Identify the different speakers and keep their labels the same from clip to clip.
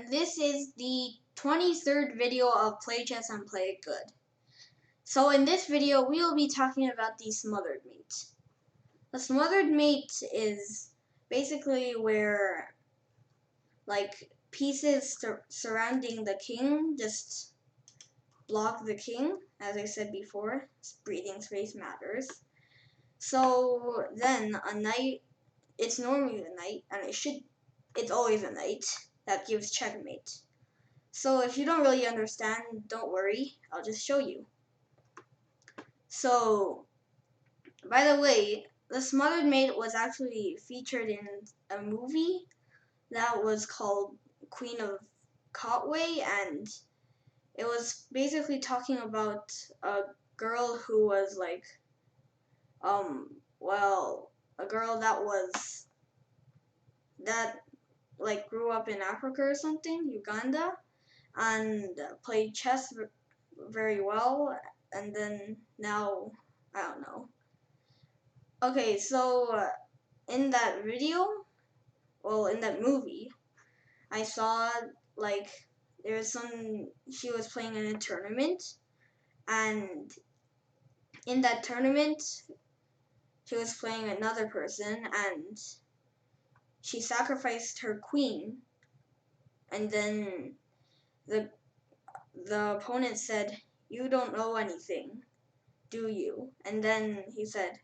Speaker 1: and this is the 23rd video of Play Chess and Play It Good. So in this video, we will be talking about the smothered mate. The smothered mate is basically where, like, pieces surrounding the king just block the king. As I said before, breathing space matters. So then a knight, it's normally a knight, and it's always a knight that gives checkmate. So if you don't really understand, don't worry, I'll just show you. So, by the way, the smothered mate was actually featured in a movie that was called Queen of Cotway, and it was basically talking about a girl who was like, a girl that grew up in Africa or something, Uganda, and played chess very well, and then now, I don't know. Okay, so in that video, in that movie, I saw she was playing in a tournament, and in that tournament, she was playing another person, and she sacrificed her queen, and then the opponent said, "You don't know anything, do you?" And then he said,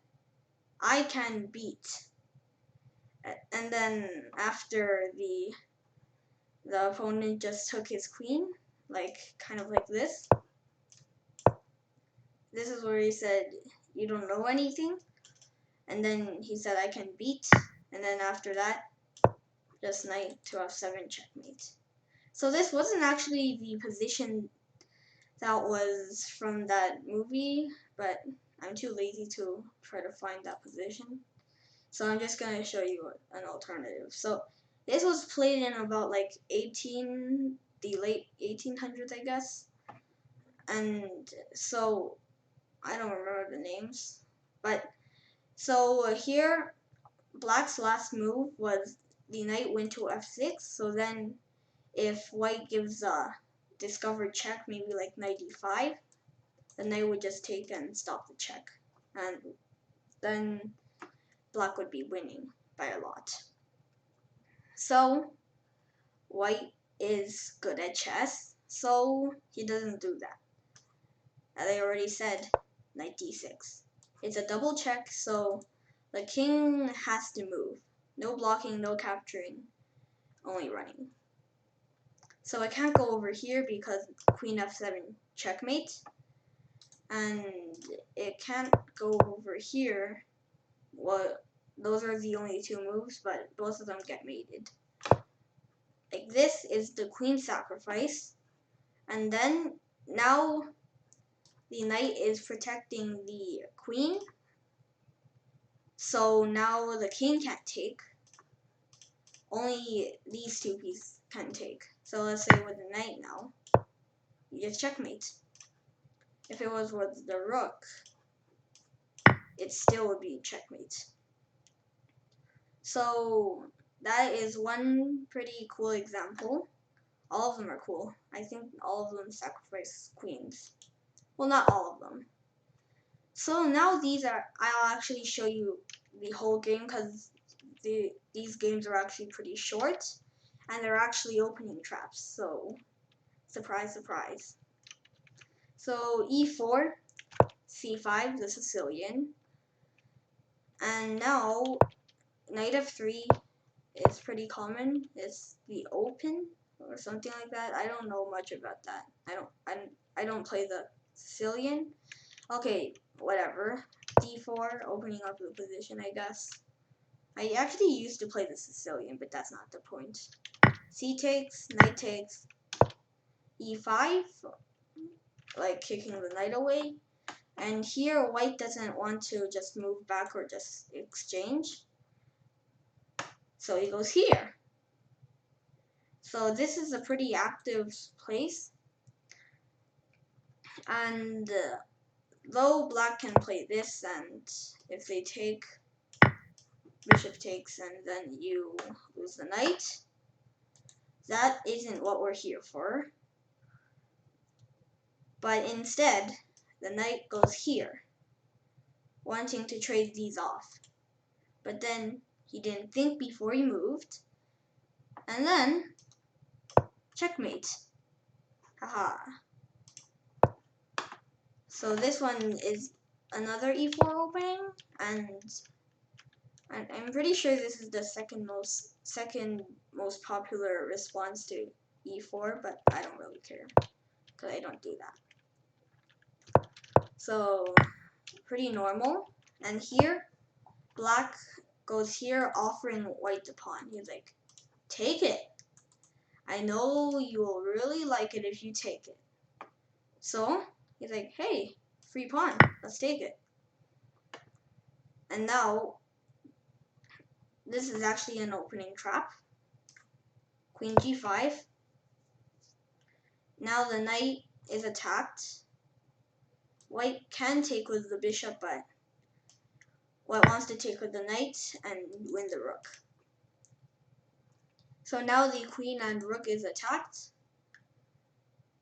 Speaker 1: "I can beat." And then after the opponent just took his queen, kind of like this. This is where he said, "You don't know anything." And then he said, "I can beat." And then after that, just knight to f7 checkmate. So this wasn't actually the position that was from that movie, but I'm too lazy to try to find that position. So I'm just going to show you an alternative. So this was played in about the late 1800s, I guess. And so I don't remember the names. But so here, black's last move was the knight went to f6. So then if white gives a discovered check, maybe like knight e5, the knight would just take and stop the check. And then black would be winning by a lot. So white is good at chess, so he doesn't do that. As I already said, knight d6. It's a double check, so the king has to move. No blocking, no capturing, only running. So I can't go over here because queen f7 checkmate, and it can't go over here. Well, those are the only two moves, but both of them get mated. Like this is the queen sacrifice, and then now the knight is protecting the queen, so now the king can't take. Only these two pieces can take. So let's say with the knight now, you just checkmate. If it was with the rook, it still would be checkmate. So that is one pretty cool example. All of them are cool. I think all of them sacrifice queens. Well, not all of them. So now I'll actually show you the whole game because these games are actually pretty short and they're actually opening traps. So surprise, surprise. So e4, c5, the Sicilian. And now knight f3 is pretty common. It's the open or something like that. I don't know much about that. I don't play the Sicilian. Okay, whatever. d4, opening up the position, I guess. I actually used to play the Sicilian, but that's not the point. C takes, knight takes, e5, like kicking the knight away. And here, white doesn't want to just move back or just exchange. So he goes here. So this is a pretty active place. And though black can play this, and if they take, bishop takes, and then you lose the knight, that isn't what we're here for. But instead, the knight goes here, wanting to trade these off. But then he didn't think before he moved, and then checkmate. Haha. So this one is another e4 opening, and I'm pretty sure this is the second most popular response to e4, but I don't really care because I don't do that. So pretty normal. And here, black goes here, offering white the pawn. He's like, take it. I know you will really like it if you take it. So he's like, hey, free pawn, let's take it. And now, this is actually an opening trap. Queen g5. Now the knight is attacked. White can take with the bishop, but white wants to take with the knight and win the rook. So now the queen and rook is attacked,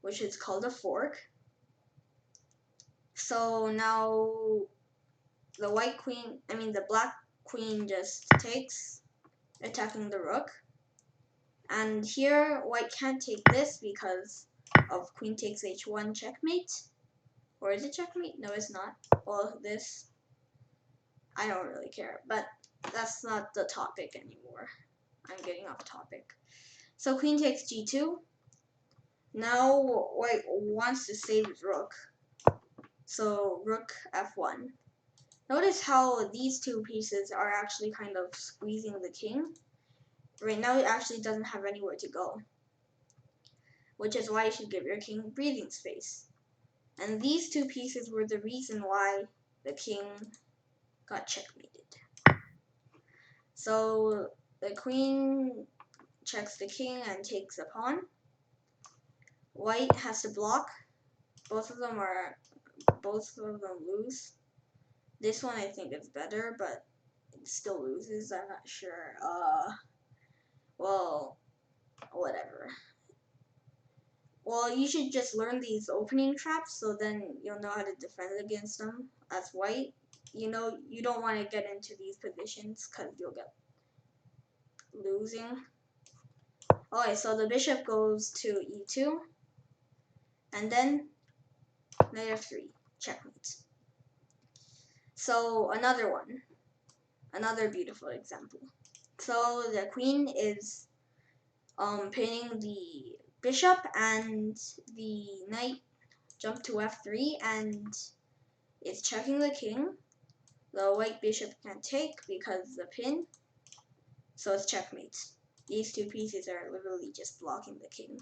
Speaker 1: which is called a fork. So now the black queen just takes, attacking the rook. And here, white can't take this because of queen takes h1 checkmate. Or is it checkmate? No, it's not. Well, this, I don't really care, but that's not the topic anymore. I'm getting off topic. So queen takes g2. Now white wants to save his rook. So rook f1. Notice how these two pieces are actually kind of squeezing the king. Right now it actually doesn't have anywhere to go, which is why you should give your king breathing space. And these two pieces were the reason why the king got checkmated. So the queen checks the king and takes a pawn. White has to block. Both of them lose. This one I think is better, but it still loses. I'm not sure. Well, whatever. Well, you should just learn these opening traps, so then you'll know how to defend against them as white. You don't want to get into these positions because you'll get losing. Okay, so the bishop goes to e2, and then knight f3, checkmate. So another beautiful example. So the queen is pinning the bishop, and the knight jumped to f3 and it's checking the king. The white bishop can't take because the pin, so it's checkmate. These two pieces are literally just blocking the king.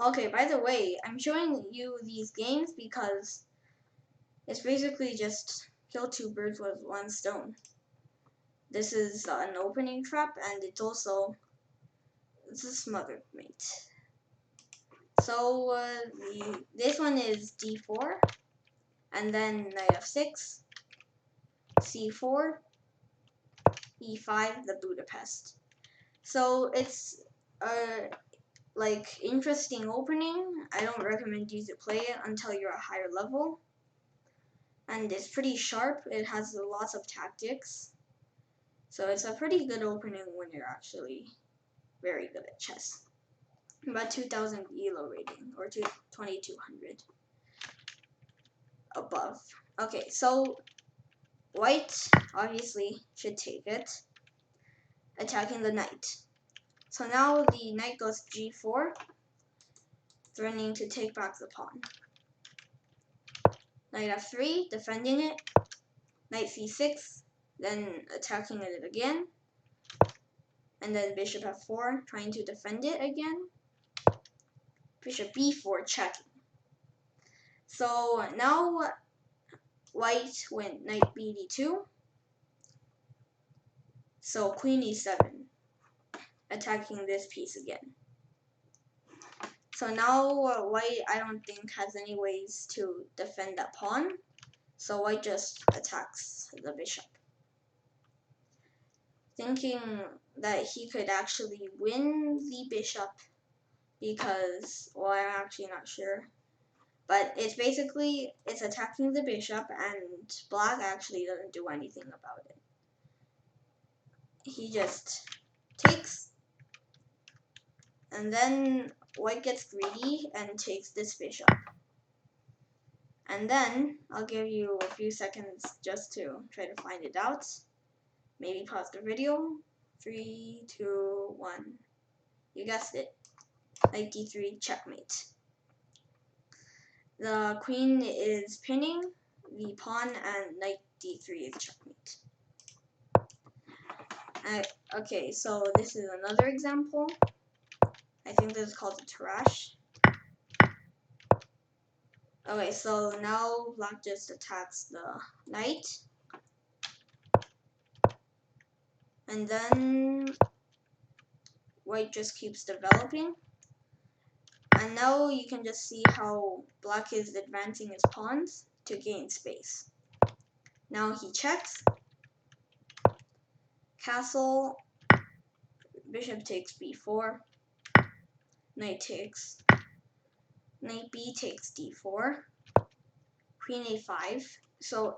Speaker 1: Okay, by the way, I'm showing you these games because it's basically just kill two birds with one stone. This is an opening trap, and it's a smothered mate. So this one is d4, and then knight f6, c4, e5, the Budapest. So it's interesting opening. I don't recommend you to play it until you're a higher level. And it's pretty sharp. It has lots of tactics. So it's a pretty good opening when you're actually very good at chess. About 2000 ELO rating, or 2200 above. Okay, so white obviously should take it, attacking the knight. So now the knight goes g4, threatening to take back the pawn. Knight f3, defending it. Knight c6, then attacking it again. And then bishop f4, trying to defend it again. Bishop b4, checking. So now white went knight bd2. So queen e7, attacking this piece again. So now white, I don't think, has any ways to defend that pawn. So white just attacks the bishop. thinking that he could actually win the bishop because, well, I'm actually not sure. But it's basically, it's attacking the bishop and black actually doesn't do anything about it. He just takes, and then white gets greedy and takes this bishop. And then I'll give you a few seconds just to try to find it out. Maybe pause the video. 3, 2, 1. You guessed it. Knight d3, checkmate. The queen is pinning the pawn and knight d3 is checkmate. Okay, so this is another example. I think this is called a Tarash. Okay, so now black just attacks the knight. And then white just keeps developing. And now you can just see how black is advancing his pawns to gain space. Now he checks. Castle. Bishop takes b4. Knight takes. Knight b takes d4. Queen a5. So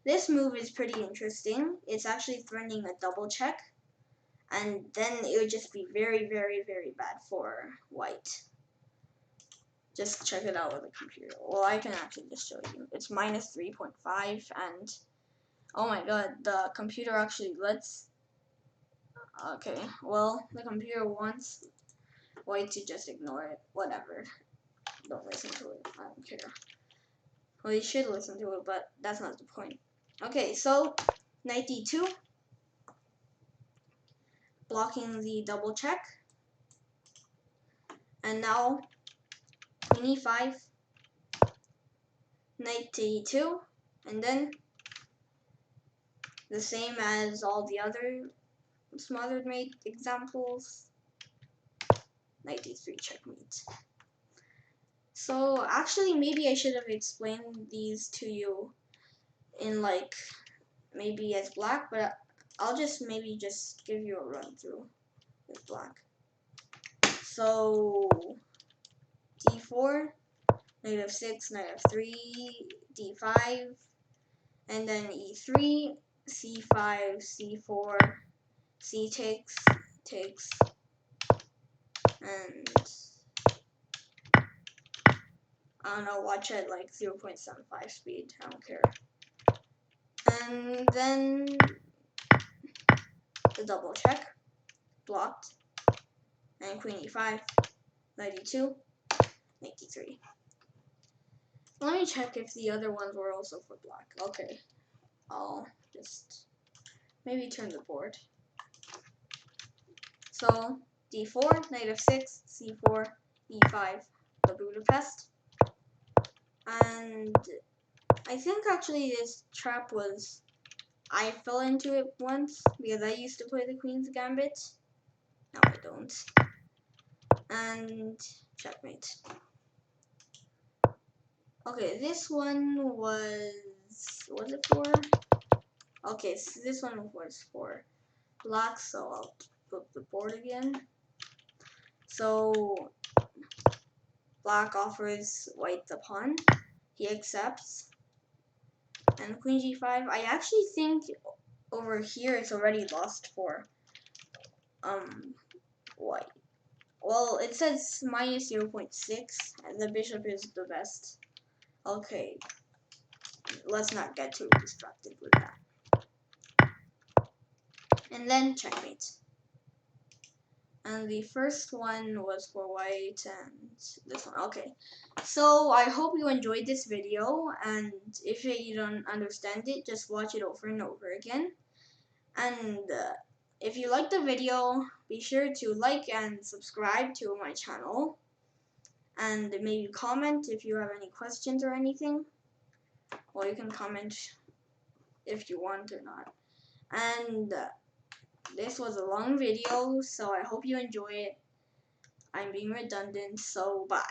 Speaker 1: this move is pretty interesting. It's actually threatening a double check. And then it would just be very, very, very bad for white. Just check it out with the computer. Well, I can actually just show you. It's minus 3.5 and oh my god, the computer actually lets. Okay, well, the computer wants white to just ignore it. Whatever. Don't listen to it. I don't care. Well, you should listen to it, but that's not the point. Okay, so knight d2. Blocking the double check. And now queen e5. Knight to e2. And then the same as all the other smothered mate examples, knight d3 checkmate. So actually maybe I should have explained these to you in like maybe as black, but I'll just maybe just give you a run through with black. So d4, knight f6, knight f3, d5, and then e3, c5, c4, c takes, and I don't know, watch at like 0.75 speed, I don't care. And then the double check, blocked, and queen e5, knight e2, knight d3. Let me check if the other ones were also for black. Okay, I'll just maybe turn the board. So d4, knight f6, c4, e5, the Budapest. And I think actually this trap was, I fell into it once because I used to play the Queen's Gambit. Now I don't. And checkmate. Okay, this one was it for? Okay, so this one was for black, so I'll flip the board again. So black offers white the pawn. He accepts. And queen g5. I actually think over here it's already lost for white. Well, it says minus 0.6, and the bishop is the best. Okay, let's not get too distracted with that. And then checkmate. And the first one was for white, and this one. Okay, so I hope you enjoyed this video, and if you don't understand it, just watch it over and over again. And if you liked the video, be sure to like and subscribe to my channel. And maybe comment if you have any questions or anything. Well, you can comment if you want or not. And this was a long video, so I hope you enjoy it. I'm being redundant, so bye.